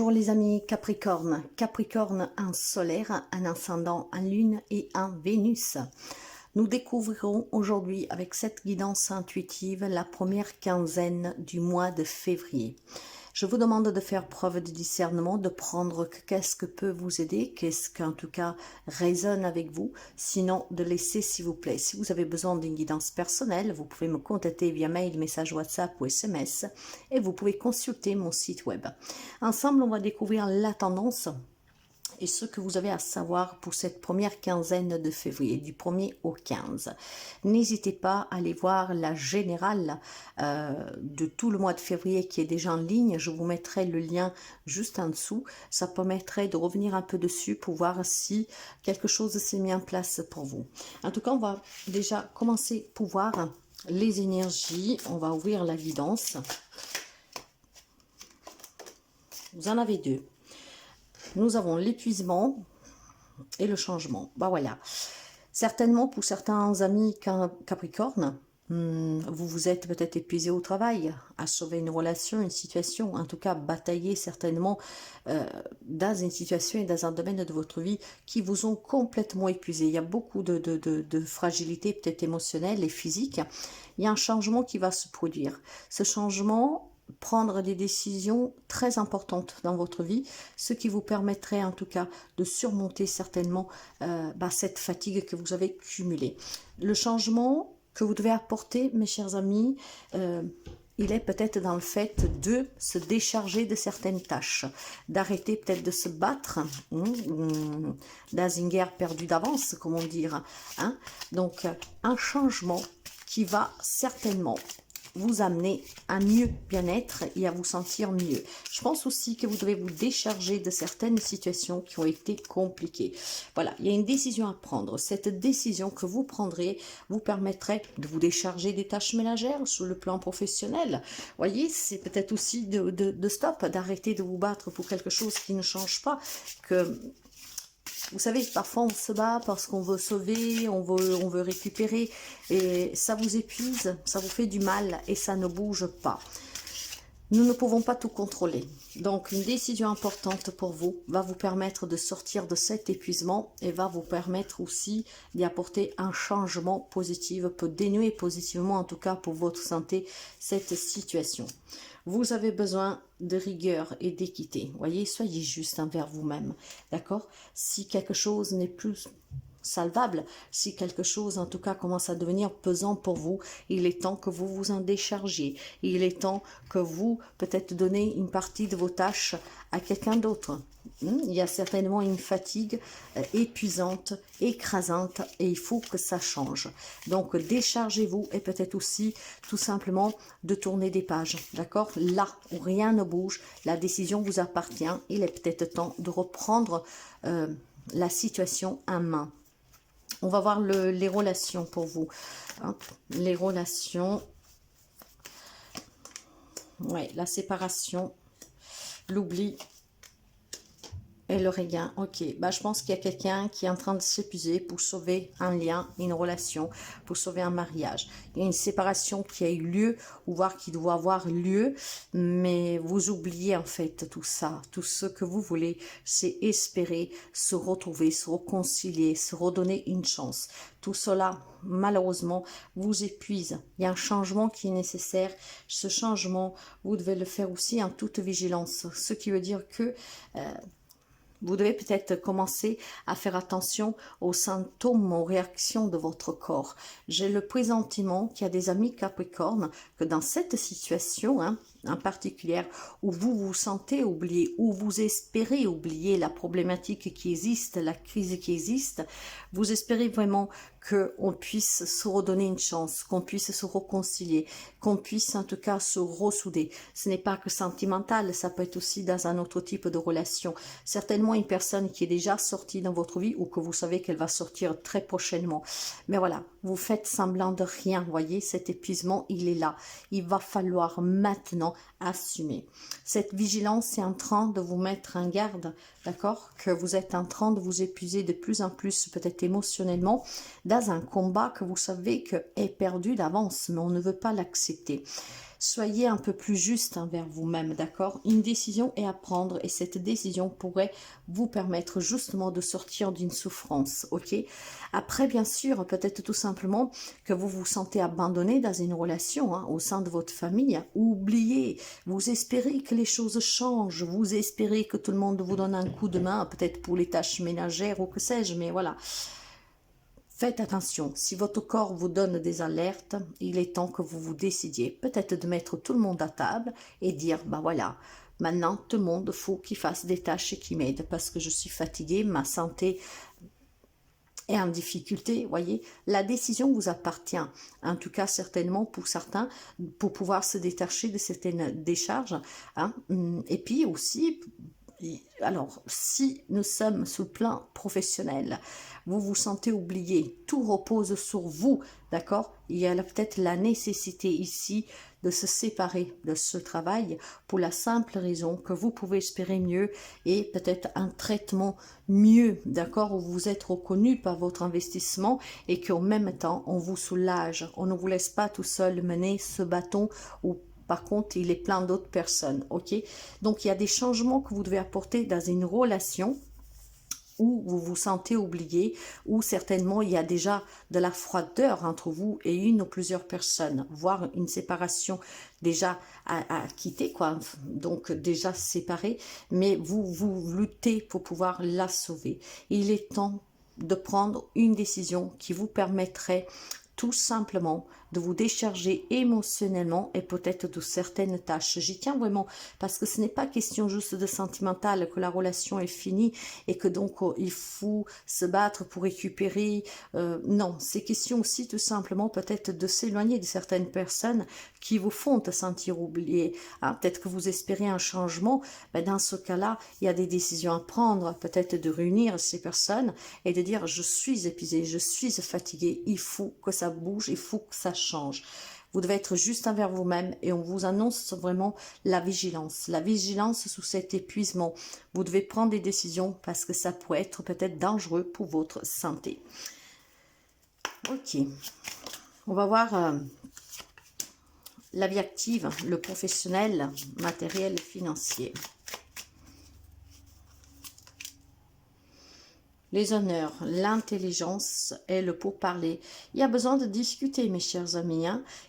Bonjour les amis Capricorne. Capricorne en solaire, un ascendant en lune et en Vénus. Nous découvrirons aujourd'hui avec cette guidance intuitive la première quinzaine du mois de février. Je vous demande de faire preuve de discernement, de prendre qu'est-ce que peut vous aider, qu'est-ce qu'en tout cas résonne avec vous, sinon de laisser s'il vous plaît. Si vous avez besoin d'une guidance personnelle, vous pouvez me contacter via mail, message WhatsApp ou SMS et vous pouvez consulter mon site web. Ensemble, on va découvrir la tendance et ce que vous avez à savoir pour cette première quinzaine de février, du 1er au 15. N'hésitez pas à aller voir la générale de tout le mois de février qui est déjà en ligne. Je vous mettrai le lien juste en dessous. Ça permettrait de revenir un peu dessus pour voir si quelque chose s'est mis en place pour vous. En tout cas, on va déjà commencer pour voir les énergies. On va ouvrir la guidance. Vous en avez deux. Nous avons l'épuisement et le changement. Bah voilà. Certainement pour certains amis Capricorne, vous vous êtes peut-être épuisé au travail, à sauver une relation, une situation, en tout cas batailler certainement dans une situation et dans un domaine de votre vie qui vous ont complètement épuisé. Il y a beaucoup de fragilité peut-être émotionnelle et physique. Il y a un changement qui va se produire. Ce changement, prendre des décisions très importantes dans votre vie, ce qui vous permettrait en tout cas de surmonter certainement cette fatigue que vous avez cumulée. Le changement que vous devez apporter, mes chers amis, il est peut-être dans le fait de se décharger de certaines tâches, d'arrêter peut-être de se battre dans une guerre perdue d'avance, comme on dit. Donc, un changement qui va certainement vous amener à mieux bien-être et à vous sentir mieux. Je pense aussi que vous devez vous décharger de certaines situations qui ont été compliquées. Voilà, il y a une décision à prendre. Cette décision que vous prendrez vous permettrait de vous décharger des tâches ménagères sur le plan professionnel. Voyez, c'est peut-être aussi de stop, d'arrêter de vous battre pour quelque chose qui ne change pas, que vous savez, parfois on se bat parce qu'on veut sauver, on veut récupérer et ça vous épuise, ça vous fait du mal et ça ne bouge pas. Nous ne pouvons pas tout contrôler. Donc une décision importante pour vous va vous permettre de sortir de cet épuisement et va vous permettre aussi d'y apporter un changement positif, peut dénouer positivement en tout cas pour votre santé cette situation. Vous avez besoin de rigueur et d'équité. Voyez, soyez juste envers vous-même. D'accord? Si quelque chose n'est plus salvable, si quelque chose en tout cas commence à devenir pesant pour vous, il est temps que vous vous en déchargiez. Il est temps que vous peut-être donnez une partie de vos tâches à quelqu'un d'autre. Il y a certainement une fatigue épuisante, écrasante et il faut que ça change. Donc déchargez-vous et peut-être aussi tout simplement de tourner des pages. D'accord? Là où rien ne bouge, la décision vous appartient. Il est peut-être temps de reprendre la situation en main. On va voir les relations pour vous. Les relations. Ouais, la séparation, l'oubli et le regain. Ok, je pense qu'il y a quelqu'un qui est en train de s'épuiser pour sauver un lien, une relation, pour sauver un mariage. Il y a une séparation qui a eu lieu, ou voire qui doit avoir lieu, mais vous oubliez en fait tout ça. Tout ce que vous voulez, c'est espérer se retrouver, se réconcilier, se redonner une chance. Tout cela, malheureusement, vous épuise. Il y a un changement qui est nécessaire. Ce changement, vous devez le faire aussi en toute vigilance. Ce qui veut dire que vous devez peut-être commencer à faire attention aux symptômes, aux réactions de votre corps. J'ai le pressentiment qu'il y a des amis Capricorne que dans cette situation en particulier où vous vous sentez oublié, où vous espérez oublier la problématique qui existe, la crise qui existe, vous espérez vraiment qu'on puisse se redonner une chance, qu'on puisse se réconcilier, qu'on puisse en tout cas se ressouder. Ce n'est pas que sentimental, ça peut être aussi dans un autre type de relation. Certainement une personne qui est déjà sortie dans votre vie ou que vous savez qu'elle va sortir très prochainement. Mais voilà, vous faites semblant de rien, voyez, cet épuisement, il est là. Il va falloir maintenant vraiment assumer. Cette vigilance est en train de vous mettre en garde, d'accord? Que vous êtes en train de vous épuiser de plus en plus, peut-être émotionnellement, dans un combat que vous savez que est perdu d'avance, mais on ne veut pas l'accepter. Soyez un peu plus juste envers vous-même, d'accord? Une décision est à prendre et cette décision pourrait vous permettre justement de sortir d'une souffrance, ok? Après, bien sûr, peut-être tout simplement que vous vous sentez abandonné dans une relation, au sein de votre famille. Oubliez, vous espérez que les choses changent, vous espérez que tout le monde vous donne un coup de main, peut-être pour les tâches ménagères ou que sais-je, mais voilà. Faites attention, si votre corps vous donne des alertes, il est temps que vous vous décidiez peut-être de mettre tout le monde à table et dire, bah voilà, maintenant tout le monde faut qu'il fasse des tâches et qu'il m'aide parce que je suis fatiguée, ma santé est en difficulté, voyez. La décision vous appartient, en tout cas certainement pour certains, pour pouvoir se détacher de certaines décharges, et puis aussi... Alors, si nous sommes sous le plan professionnel, vous vous sentez oublié, tout repose sur vous, d'accord? Il y a peut-être la nécessité ici de se séparer de ce travail pour la simple raison que vous pouvez espérer mieux et peut-être un traitement mieux, d'accord? Où vous êtes reconnu par votre investissement et qu'en même temps, on vous soulage. On ne vous laisse pas tout seul mener ce bâton ou par contre, il est plein d'autres personnes, ok? Donc, il y a des changements que vous devez apporter dans une relation où vous vous sentez oublié, où certainement il y a déjà de la froideur entre vous et une ou plusieurs personnes, voire une séparation déjà à quitter, quoi, donc déjà séparée, mais vous luttez pour pouvoir la sauver. Il est temps de prendre une décision qui vous permettrait tout simplement de vous décharger émotionnellement et peut-être de certaines tâches. J'y tiens vraiment parce que ce n'est pas question juste de sentimental, que la relation est finie et que donc il faut se battre pour récupérer. Non, c'est question aussi tout simplement peut-être de s'éloigner de certaines personnes qui vous font te sentir oublié. Peut-être que vous espérez un changement, mais dans ce cas-là, il y a des décisions à prendre, peut-être de réunir ces personnes et de dire je suis épuisé, je suis fatigué, il faut que ça bouge, il faut que ça change. Vous devez être juste envers vous-même et on vous annonce vraiment la vigilance. La vigilance sous cet épuisement. Vous devez prendre des décisions parce que ça pourrait être peut-être dangereux pour votre santé. Ok. On va voir la vie active, le professionnel, matériel, financier. Les honneurs, l'intelligence et le pourparler. Il y a besoin de discuter, mes chers amis.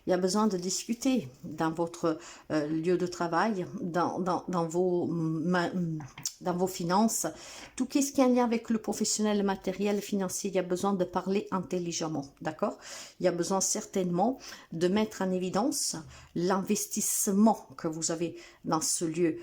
Il y a besoin de discuter dans votre lieu de travail, dans vos finances. Tout ce qui est en lien avec le professionnel, le matériel, le financier, il y a besoin de parler intelligemment, d'accord? Il y a besoin certainement de mettre en évidence l'investissement que vous avez dans ce lieu,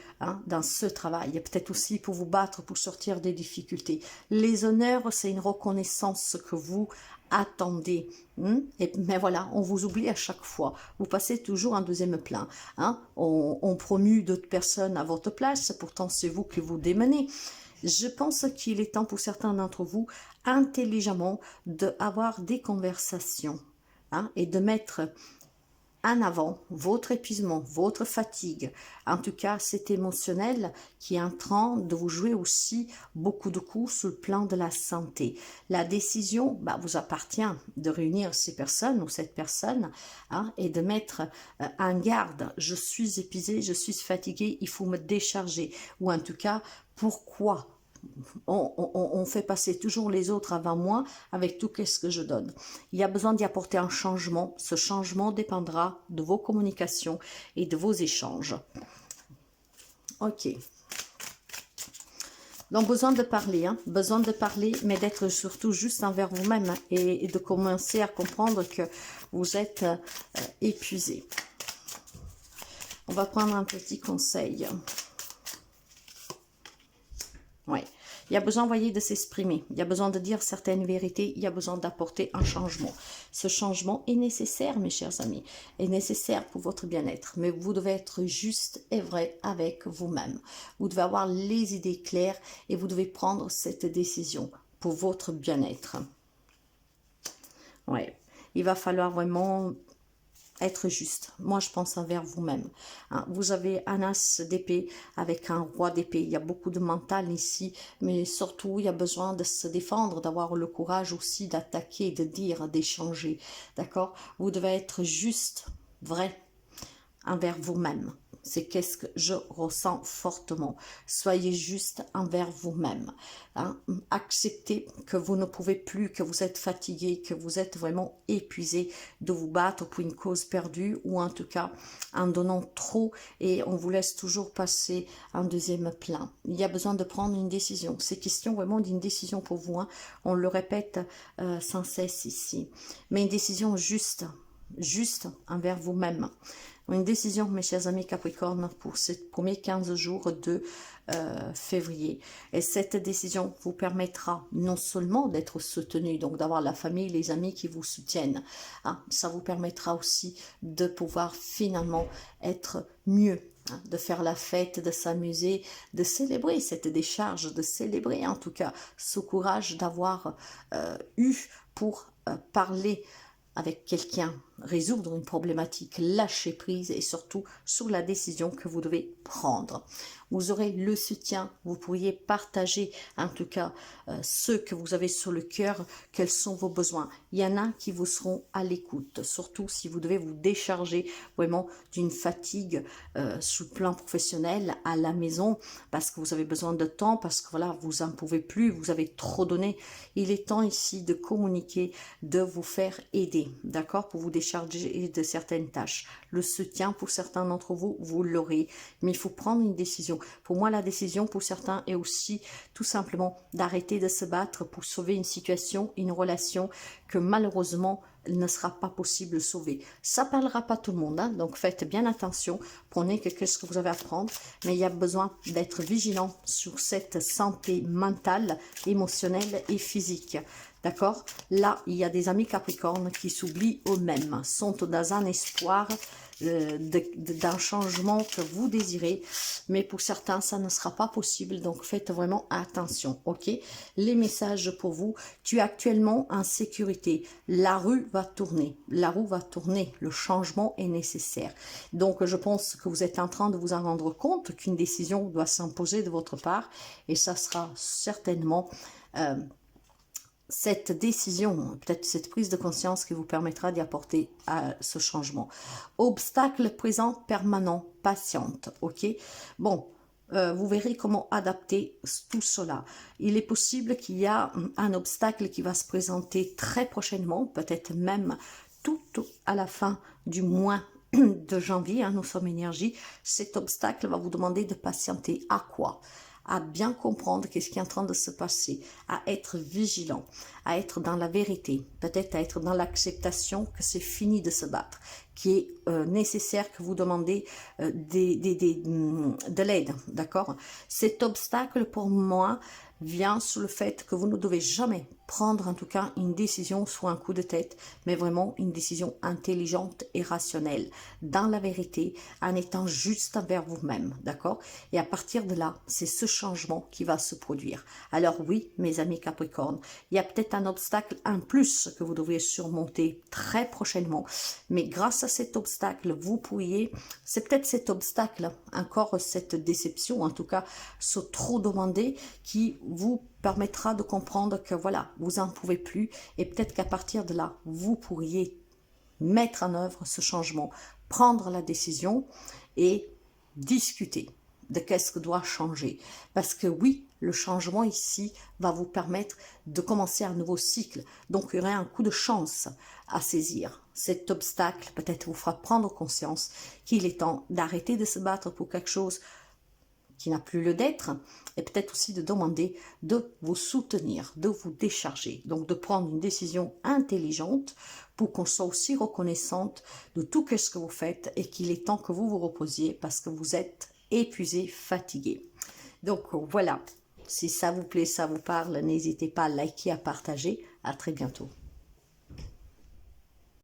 dans ce travail. Peut-être aussi pour vous battre, pour sortir des difficultés. Les honneurs, c'est une reconnaissance que vous attendez. Mais voilà, on vous oublie à chaque fois. Vous passez toujours en deuxième plan. On promue d'autres personnes à votre place, pourtant c'est vous qui vous démenez. Je pense qu'il est temps pour certains d'entre vous, intelligemment, d'avoir des conversations et de mettre en avant votre épuisement, votre fatigue. En tout cas, c'est émotionnel qui est en train de vous jouer aussi beaucoup de coups sur le plan de la santé. La décision vous appartient de réunir ces personnes ou cette personne et de mettre en garde. Je suis épuisé, je suis fatigué, il faut me décharger. Ou en tout cas, pourquoi on fait passer toujours les autres avant moi avec tout ce que je donne. Il y a besoin d'y apporter un changement. Ce changement dépendra de vos communications et de vos échanges. Ok. Donc, besoin de parler, mais d'être surtout juste envers vous-même et de commencer à comprendre que vous êtes épuisé. On va prendre un petit conseil. Ouais. Il y a besoin, voyez, de s'exprimer. Il y a besoin de dire certaines vérités. Il y a besoin d'apporter un changement. Ce changement est nécessaire, mes chers amis. Est nécessaire pour votre bien-être. Mais vous devez être juste et vrai avec vous-même. Vous devez avoir les idées claires et vous devez prendre cette décision pour votre bien-être. Ouais. Il va falloir vraiment être juste. Moi, je pense envers vous-même. Hein. Vous avez un as d'épée avec un roi d'épée. Il y a beaucoup de mental ici, mais surtout, il y a besoin de se défendre, d'avoir le courage aussi d'attaquer, de dire, d'échanger. D'accord? Vous devez être juste, vrai, envers vous-même. C'est qu'est-ce que je ressens fortement. Soyez juste envers vous-même. Hein. Acceptez que vous ne pouvez plus, que vous êtes fatigué, que vous êtes vraiment épuisé de vous battre pour une cause perdue ou en tout cas en donnant trop et on vous laisse toujours passer en deuxième plan. Il y a besoin de prendre une décision. C'est question vraiment d'une décision pour vous. Hein. On le répète sans cesse ici. Mais une décision juste envers vous-même. Une décision, mes chers amis Capricorne, pour ces premiers 15 jours de février. Et cette décision vous permettra non seulement d'être soutenu, donc d'avoir la famille, les amis qui vous soutiennent, hein, ça vous permettra aussi de pouvoir finalement être mieux, hein, de faire la fête, de s'amuser, de célébrer cette décharge, de célébrer en tout cas ce courage d'avoir eu pour parler avec quelqu'un, résoudre une problématique, lâcher prise et surtout sur la décision que vous devez prendre. Vous aurez le soutien, vous pourriez partager en tout cas ce que vous avez sur le cœur, quels sont vos besoins. Il y en a qui vous seront à l'écoute, surtout si vous devez vous décharger vraiment d'une fatigue sur le plan professionnel à la maison parce que vous avez besoin de temps, parce que voilà, vous n'en pouvez plus, vous avez trop donné. Il est temps ici de communiquer, de vous faire aider, d'accord, pour vous décharger de certaines tâches. Le soutien pour certains d'entre vous, vous l'aurez, mais il faut prendre une décision. Pour moi, la décision pour certains est aussi tout simplement d'arrêter de se battre pour sauver une situation, une relation que malheureusement ne sera pas possible de sauver. Ça ne parlera pas tout le monde, hein, donc faites bien attention, prenez ce que vous avez à prendre, mais il y a besoin d'être vigilant sur cette santé mentale, émotionnelle et physique. D'accord? Là, il y a des amis Capricorne qui s'oublient eux-mêmes, sont dans un espoir d'un changement que vous désirez, mais pour certains, ça ne sera pas possible, donc faites vraiment attention, ok? Les messages pour vous, tu es actuellement en sécurité, la roue va tourner, le changement est nécessaire. Donc, je pense que vous êtes en train de vous en rendre compte qu'une décision doit s'imposer de votre part, et ça sera certainement cette décision, peut-être cette prise de conscience qui vous permettra d'y apporter à ce changement. Obstacle présent permanent, patiente, ok? Bon, vous verrez comment adapter tout cela. Il est possible qu'il y a un obstacle qui va se présenter très prochainement, peut-être même tout à la fin du mois de janvier, hein, nous sommes énergie. Cet obstacle va vous demander de patienter. À quoi? À bien comprendre qu'est-ce qui est en train de se passer, à être vigilant, à être dans la vérité, peut-être à être dans l'acceptation que c'est fini de se battre, qui est nécessaire que vous demandez de l'aide, d'accord? Cet obstacle pour moi vient sur le fait que vous ne devez jamais prendre en tout cas une décision sur un coup de tête, mais vraiment une décision intelligente et rationnelle, dans la vérité, en étant juste envers vous-même, d'accord? Et à partir de là, c'est ce changement qui va se produire. Alors oui, mes amis Capricorne, il y a peut-être un obstacle en plus que vous devriez surmonter très prochainement, mais grâce à cet obstacle, vous pourriez, c'est peut-être cet obstacle, encore cette déception, en tout cas, ce trop demandé qui vous permettra de comprendre que voilà, vous n'en pouvez plus et peut-être qu'à partir de là, vous pourriez mettre en œuvre ce changement, prendre la décision et discuter de qu'est-ce que doit changer. Parce que oui, le changement ici va vous permettre de commencer un nouveau cycle. Donc, il y aurait un coup de chance à saisir. Cet obstacle peut-être vous fera prendre conscience qu'il est temps d'arrêter de se battre pour quelque chose qui n'a plus lieu d'être, et peut-être aussi de demander de vous soutenir, de vous décharger, donc de prendre une décision intelligente pour qu'on soit aussi reconnaissante de tout ce que vous faites et qu'il est temps que vous vous reposiez parce que vous êtes épuisé, fatigué. Donc voilà, si ça vous plaît, ça vous parle, n'hésitez pas à liker, à partager. À très bientôt.